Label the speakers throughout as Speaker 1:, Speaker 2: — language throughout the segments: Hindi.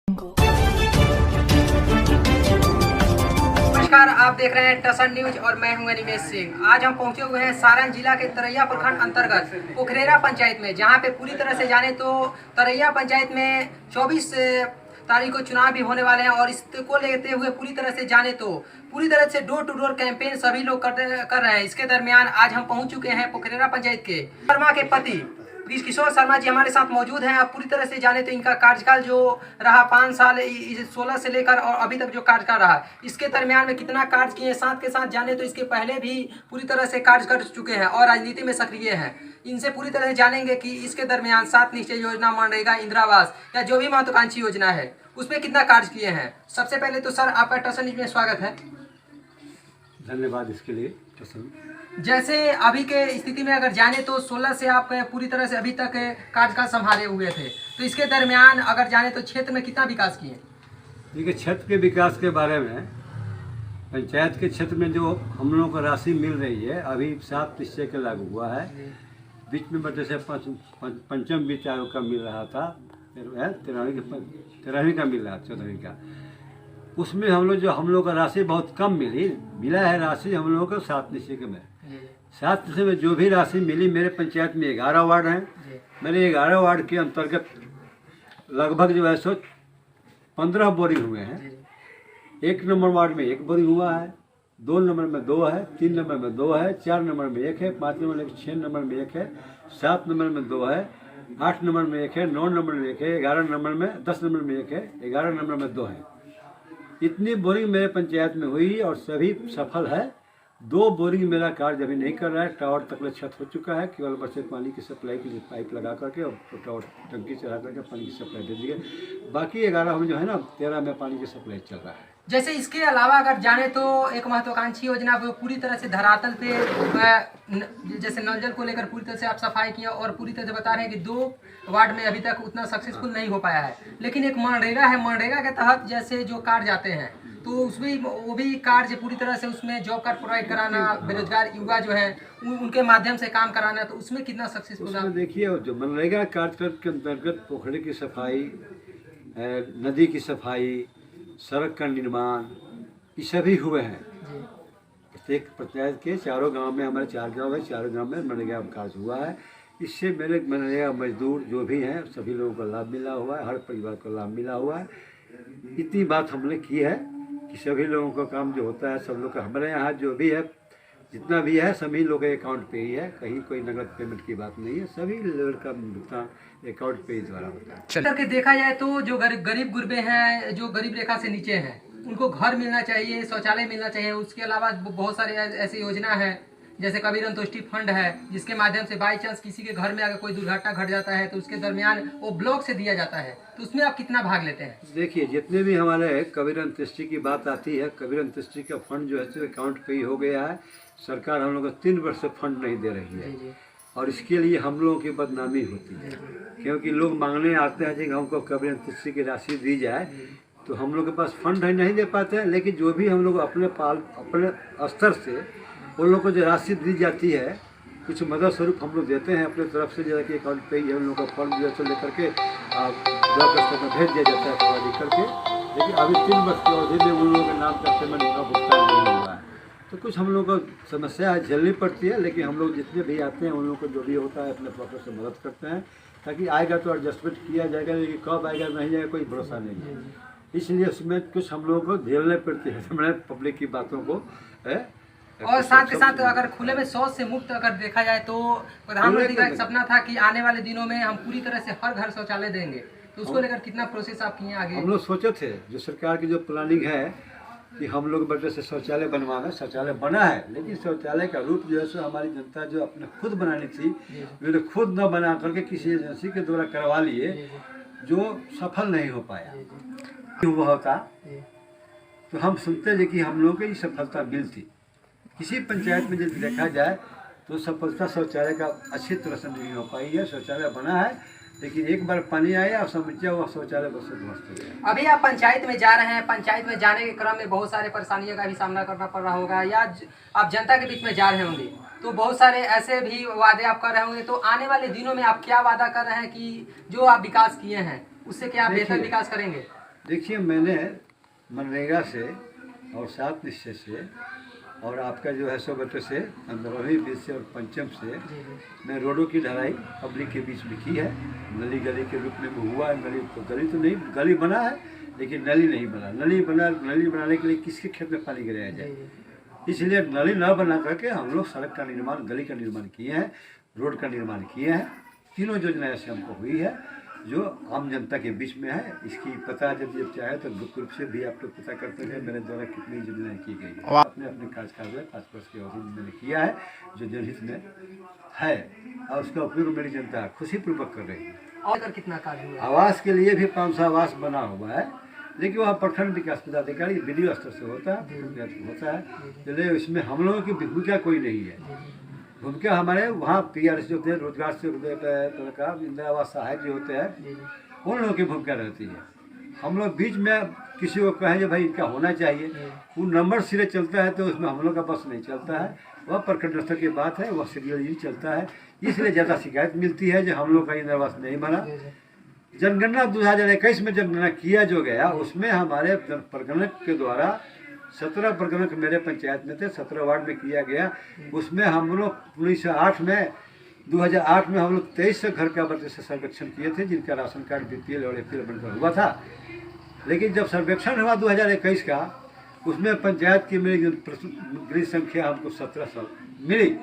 Speaker 1: नमस्कार, आप देख रहे हैं टसन न्यूज और मैं हूं निमेश सिंह। आज हम पहुंचे हुए हैं सारण जिला के तरैया प्रखंड अंतर्गत पोखरेरा पंचायत में, जहां पे पूरी तरह से जाने तो तरैया पंचायत में 24 तारीख को चुनाव भी होने वाले हैं और इसको लेते हुए पूरी तरह से जाने तो पूरी तरह से डोर टू डोर कैंपेन सभी लोग कर रहे हैं। इसके दरमियान आज हम पहुंच चुके हैं पोखरेरा पंचायत के शर्मा के पति किशोर शर्मा जी हमारे साथ मौजूद हैं। आप पूरी तरह से जाने तो इनका कार्यकाल जो रहा 5 साल 16 से लेकर और अभी तक जो कार्यकाल रहा, इसके दरमियान में कितना कार्य किए, साथ के साथ जाने तो इसके पहले भी पूरी तरह से कार्य कर चुके हैं और राजनीति में सक्रिय हैं। इनसे पूरी तरह से जानेंगे कि इसके दरमियान 7 निश्चय योजना, मनरेगा, इंदिरा आवास या जो भी महत्वाकांक्षी योजना है उसमें कितना कार्य किए हैं। सबसे पहले तो सर आपका टसन न्यूज में स्वागत है।
Speaker 2: धन्यवाद इसके लिए टसन।
Speaker 1: जैसे अभी के स्थिति में अगर जाने तो 16 से आप पूरी तरह से अभी तक कार्यकाल संभाले हुए थे, तो इसके दरमियान अगर जाने तो क्षेत्र में कितना विकास किए?
Speaker 2: देखिए, क्षेत्र के विकास के बारे में पंचायत के क्षेत्र में जो हम लोगों को राशि मिल रही है, अभी 7 निश्चय के लागू हुआ है। बीच में जैसे पंचम वित्त आयोग का मिल रहा था, 13वीं का मिल रहा, 14वीं का, उसमें हम लोग का राशि बहुत कम मिला है। राशि हम लोगों को 7 निश्चय के में 7 निश्चय में जो भी राशि मिली, मेरे पंचायत में 11 वार्ड हैं। मेरे 11 वार्ड के अंतर्गत लगभग जो है सो 15 बोरिंग हुए हैं। 1 नंबर वार्ड में 1 बोरिंग हुआ है, 2 नंबर में 2 है, 3 नंबर में 2 है, 4 नंबर में 1 है, 5 नंबर में 6 नंबर में 1 है, 7 नंबर में 2 है, 8 नंबर में 1 है, 9 नंबर में 1 है, 11 नंबर में 10 नंबर में 1 है, 11 नंबर में 2 है। इतनी बोरिंग मेरे पंचायत में हुई और सभी सफल है। 2 बोरिंग मेरा कार्य अभी नहीं कर रहा है। टावर तक छत हो चुका है, केवल बस पानी की सप्लाई के लिए पाइप लगा करके और टावर टंकी चला करके पानी की सप्लाई दे दी गई। बाकी 11 में जो है ना 13 में पानी की सप्लाई चल रहा है।
Speaker 1: जैसे इसके अलावा अगर जाने तो एक महत्वाकांक्षी योजना वो पूरी तरह से धरातल पे जैसे नल जल को लेकर पूरी तरह से आप सफाई किया और पूरी तरह से बता रहे हैं कि 2 वार्ड में अभी तक उतना सक्सेसफुल नहीं हो पाया है। लेकिन एक मनरेगा है, मनरेगा के तहत जैसे जो कार्य जाते हैं तो उसमें वो भी कार्य पूरी तरह से उसमें जॉब कार्ड प्रोवाइड कराना, बेरोजगार युवा जो है उनके माध्यम से काम कराना, तो उसमें कितना सक्सेसफुल है?
Speaker 2: देखिए, जो मनरेगा कार्यक्रम के अंतर्गत पोखरे की सफाई, नदी की सफाई, सड़क का निर्माण, ये सभी हुए हैं। प्रत्येक पंचायत के 4 गांव में, हमारे 4 गांव है, 4 गांव में मनरेगा कार्य हुआ है। इससे मेरे मनरेगा मजदूर जो भी हैं सभी लोगों को लाभ मिला हुआ है, हर परिवार को लाभ मिला हुआ है। इतनी बात हमने की है कि सभी लोगों का काम जो होता है, सब लोग का हमारे यहाँ जो भी है जितना भी है सभी लोग के अकाउंट पे ही है। कहीं कोई नगद पेमेंट की बात नहीं है, सभी लेवल का भुगतान अकाउंट पे ही द्वारा होता है।
Speaker 1: करके देखा जाए तो जो गरीब गुरबे हैं, जो गरीब रेखा से नीचे हैं, उनको घर मिलना चाहिए, शौचालय मिलना चाहिए। उसके अलावा बहुत सारे ऐसी योजना है जैसे कबीर अंतोष्टि फंड है, जिसके माध्यम से बाई चांस किसी के घर में अगर कोई दुर्घटना घट जाता है तो उसके दरमियान वो ब्लॉक से दिया जाता है। तो उसमें आप कितना भाग लेते हैं?
Speaker 2: देखिए, जितने भी हमारे कबीर अंत्येष्टि की बात आती है, कबीर अंत्येष्टि का फंड जो है अकाउंट पे ही हो गया है। सरकार हम लोग को 3 वर्ष से फंड नहीं दे रही है और इसके लिए हम लोगों की बदनामी होती है, क्योंकि लोग मांगने आते हैं कि हमको कबीर अंत्येष्टि की राशि दी जाए, तो हम लोग के पास फंड नहीं दे पाते हैं। लेकिन जो भी हम लोग अपने स्तर से उन लोग को जो राशि दी जाती है, कुछ मदद स्वरूप हम लोग देते हैं अपने तरफ से, जैसे कि अकाउंट पे ही हम लोग का फंड जो है लेकर के ब्लॉक स्तर पर भेज दिया जाता है फॉरवर्ड करके। लेकिन अभी 3 वर्ष की अवधि में उन लोगों के नाम का पेमेंट का भुगतान नहीं हुआ है, तो कुछ हम लोग को समस्या झेलनी पड़ती है। लेकिन हम लोग जितने भी आते हैं उन लोग को जो भी होता है अपने प्रॉपर से मदद करते हैं, ताकि आएगा तो एडजस्टमेंट किया जाएगा, लेकिन कब आएगा नहीं आएगा कोई भरोसा नहीं है। इसलिए उसमें कुछ हम लोगों को झेलने पड़ती है हमारे पब्लिक की बातों को
Speaker 1: और साथ के साथ अगर खुले में शौच से मुक्त अगर देखा जाए तो प्रधानमंत्री का एक सपना था कि आने वाले दिनों में हम पूरी तरह से हर घर शौचालय देंगे, तो उसको लेकर कितना प्रोसेस आप किए आगे?
Speaker 2: हम लोग सोचे थे, जो सरकार की जो प्लानिंग है कि हम लोग बड़े से शौचालय बनवाना, शौचालय बना है, लेकिन शौचालय का रूप जो है सो हमारी जनता जो अपने खुद बनानी थी, मैंने खुद न बना करके किसी एजेंसी के द्वारा करवा लिए, जो सफल नहीं हो पाया। हुआ होता तो हम सुनते थे कि हम लोगों को ये सफलता मिलती। किसी पंचायत में यदि देखा जाए तो सफलता शौचालय का अच्छी तरह से नहीं हो पाई है। शौचालय बना है, लेकिन एक बार पानी आया और समस्या हुआ, शौचालय बस ध्वस्त हो गया।
Speaker 1: अभी आप पंचायत में जा रहे हैं, पंचायत में जाने के क्रम में बहुत सारे परेशानियों का भी सामना करना पड़ रहा होगा, या आप जनता के बीच में जा रहे होंगे तो बहुत सारे ऐसे भी वादे आप कर रहे होंगे। तो आने वाले दिनों में आप क्या वादा कर रहे हैं कि जो आप विकास किए हैं उससे क्या आप बेहतर विकास करेंगे?
Speaker 2: देखिए, मैंने मनरेगा से और 7 निश्चय से और आपका जो है 100 से 15वीं 20 से और पंचम से मैं रोडों की ढलाई पब्लिक के बीच में की है। नली गली के रूप में हुआ है। गली तो नहीं, गली बना है लेकिन नली नहीं बना। नली बनाने के लिए किसके खेत में पानी गिराया जाए, इसलिए नली न बना करके हम लोग सड़क का निर्माण, गली का निर्माण किए हैं, रोड का निर्माण किए हैं। तीनों योजना ऐसे हमको हुई है जो आम जनता के बीच में है। इसकी पता जब चाहे तो गुप्त रूप से भी आप लोग पता करते हैं मेरे द्वारा कितनी योजनाएं की गई है। अपने अपने कार्यकाल में 5 वर्ष की अवधि में मैंने किया है जो जनहित में है, और उसका उपयोग मेरी जनता खुशीपूर्वक कर रही है।
Speaker 1: और कितना कार्य हुआ?
Speaker 2: आवास के लिए भी 500 आवास बना हुआ है, लेकिन वहाँ प्रखंड विकास पदाधिकारी वीडियो स्तर से होता है, इसलिए इसमें हम लोगों की भूमिका कोई नहीं है। भूमिका हमारे वहाँ PRS जो होते हैं, रोजगार से का इंदिरा आवास सहायक जो होते हैं, उन लोगों की भूमिका रहती है। हम लोग बीच में किसी को कहें जो भाई इनका होना चाहिए, वो नंबर सिरे चलता है तो उसमें हम लोग का बस नहीं चलता है। वह प्रखंड स्तर की बात है, वह सीरियल चलता है, इसलिए ज़्यादा शिकायत मिलती है जो हम लोग का इंदिरा आवास नहीं बना। जनगणना 2021 में जनगणना किया जो गया, उसमें हमारे प्रगणक के द्वारा 17 प्रगणक मेरे पंचायत में थे, 17 वार्ड में किया गया। उसमें हम लोग 2008 में हम लोग 2300 घर का बच्चे से सर्वेक्षण किए थे जिनका राशन कार्ड BPL और APL बनकर हुआ था। लेकिन जब सर्वेक्षण हुआ 2021 का, उसमें पंचायत की मेरी गृह संख्या हमको 1700 मिली,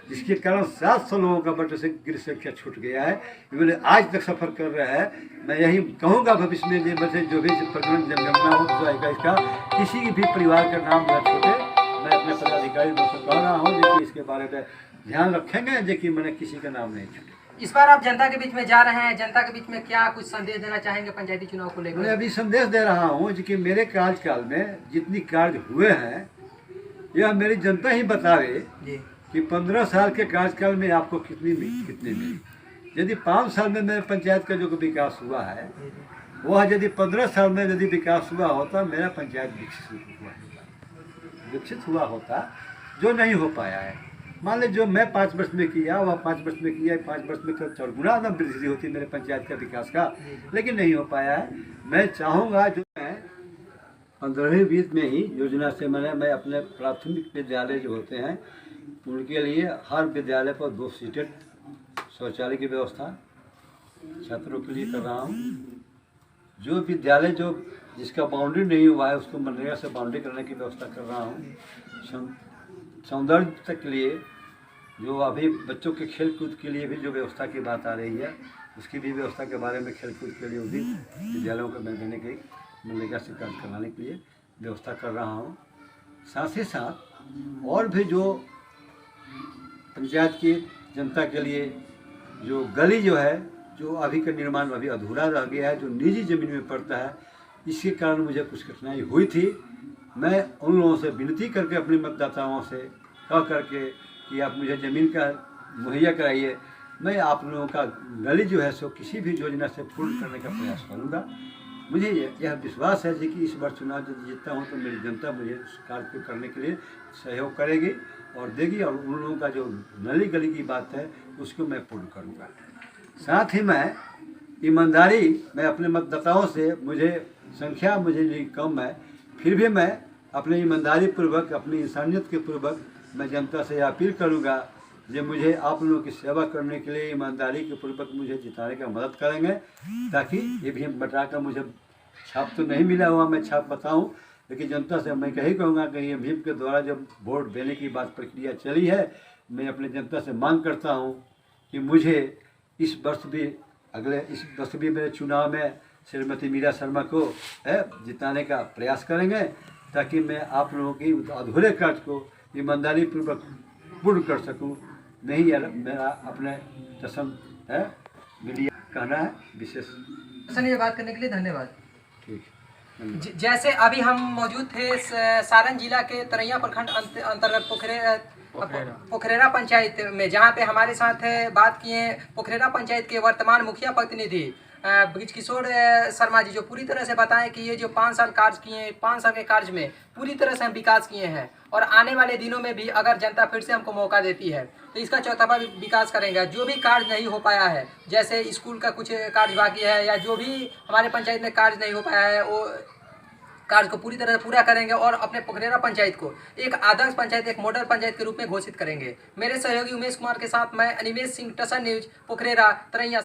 Speaker 2: जिसके कारण 700 लोगों का बच्चे से गृह संख्या छूट गया है। इन्होंने आज तक सफ़र कर रहा है। मैं यही कहूँगा भविष्य में बच्चे जो भी प्रगणन जनगणना हो 2021 का, किसी भी परिवार का नाम न छूटे। मैं अपने पदाधिकारी से कह रहा हूँ जो कि इसके बारे में ध्यान रखेंगे जो कि मैंने किसी का नाम नहीं छूटे।
Speaker 1: इस बार आप जनता के बीच में जा रहे हैं, जनता के बीच में क्या कुछ संदेश देना चाहेंगे पंचायती चुनाव को लेकर?
Speaker 2: मैं अभी संदेश दे रहा हूँ कि मेरे कार्यकाल में जितनी कार्य हुए हैं यह मेरी जनता ही बतावे कि 15 साल के कार्यकाल में आपको कितनी मिली। यदि 5 साल में मेरे पंचायत का जो विकास हुआ है, वह यदि 15 साल में यदि विकास हुआ होता, मेरा पंचायत विकसित हुआ होता, जो नहीं हो पाया है। मान लीजिए जो मैं 5 वर्ष में किया, वह 5 वर्ष में किया, 5 वर्ष में 4 गुना वृद्धि होती मेरे पंचायत का विकास का, लेकिन नहीं हो पाया है। मैं चाहूँगा जो मैं 15वीं 20 में ही योजना से मैं अपने प्राथमिक विद्यालय जो होते हैं उनके लिए हर विद्यालय पर 2 सीटेड शौचालय की व्यवस्था छात्रों के लिए कर रहा हूँ। जो विद्यालय जिसका बाउंड्री नहीं हुआ है उसको मनरेगा से बाउंड्री करने की व्यवस्था कर रहा हूँ। सौंदर्य तक के लिए जो अभी बच्चों के खेल कूद के लिए भी जो व्यवस्था की बात आ रही है, उसकी भी व्यवस्था के बारे में खेल कूद के लिए भी विद्यालयों को मैं देने की मनरेगा से कार्य करवाने के लिए व्यवस्था कर रहा हूँ। साथ ही साथ और भी जो पंचायत की जनता के लिए जो गली जो है, जो अभी का निर्माण अभी अधूरा रह गया है, जो निजी ज़मीन में पड़ता है, इसके कारण मुझे कुछ कठिनाई हुई थी। मैं उन लोगों से विनती करके अपने मतदाताओं से कह करके कि आप मुझे ज़मीन का मुहैया कराइए, मैं आप लोगों का गली जो है सो किसी भी योजना से पूर्ण करने का प्रयास करूँगा। मुझे यह विश्वास है कि इस बार चुनाव यदि जीतता हूँ तो मेरी जनता मुझे उस कार्य को करने के लिए सहयोग करेगी और देगी, और उन लोगों का जो नली गली की बात है उसको मैं पूर्ण करूँगा। साथ ही मैं ईमानदारी, मैं अपने मतदाताओं से, मुझे संख्या मुझे कम है, फिर भी मैं अपने ईमानदारी पूर्वक, अपनी इंसानियत के पूर्वक मैं जनता से अपील करूँगा जो मुझे आप लोगों की सेवा करने के लिए ईमानदारी के पूर्वक मुझे जिताने का मदद करेंगे, ताकि EVM बटाकर मुझे छाप तो नहीं मिला हुआ, मैं छाप बताऊं, लेकिन जनता से मैं यही कहूँगा कि EVM के द्वारा जब वोट देने की बात प्रक्रिया चली है, मैं अपने जनता से मांग करता हूं कि मुझे इस वर्ष भी मेरे चुनाव में श्रीमती मीरा शर्मा को जिताने का प्रयास करेंगे, ताकि मैं आप लोगों की अधूरे कार्य को ईमानदारी पूर्वक पूर्ण कर सकूं। नहीं यार, मेरा अपने दसम है मीडिया कहना है विशेष।
Speaker 1: सर, ये बात करने के लिए धन्यवाद।
Speaker 2: ठीक।
Speaker 1: जैसे अभी हम मौजूद थे सारण जिला के तरैया प्रखंड अंतर्गत पोखरेरा पंचायत में, जहां पे हमारे साथ बात किए पोखरेरा पंचायत के वर्तमान मुखिया प्रतिनिधि ब्रिजकिशोर शर्मा जी जो पूरी तरह से बताएं कि ये जो 5 साल कार्य किए, 5 साल के कार्य में पूरी तरह से हम विकास किए हैं और आने वाले दिनों में भी अगर जनता फिर से हमको मौका देती है तो इसका चौतरफा विकास करेंगे। जो भी कार्य नहीं हो पाया है, जैसे स्कूल का कुछ कार्य बाकी है या जो भी हमारे पंचायत में कार्य नहीं हो पाया है, वो कार्य को पूरी तरह से पूरा करेंगे और अपने पोखरेरा पंचायत को एक आदर्श पंचायत, एक मॉडल पंचायत के रूप में घोषित करेंगे। मेरे सहयोगी उमेश कुमार के साथ मैं अनिमेश सिंह, टसन न्यूज, पोखरेरा, तरैया।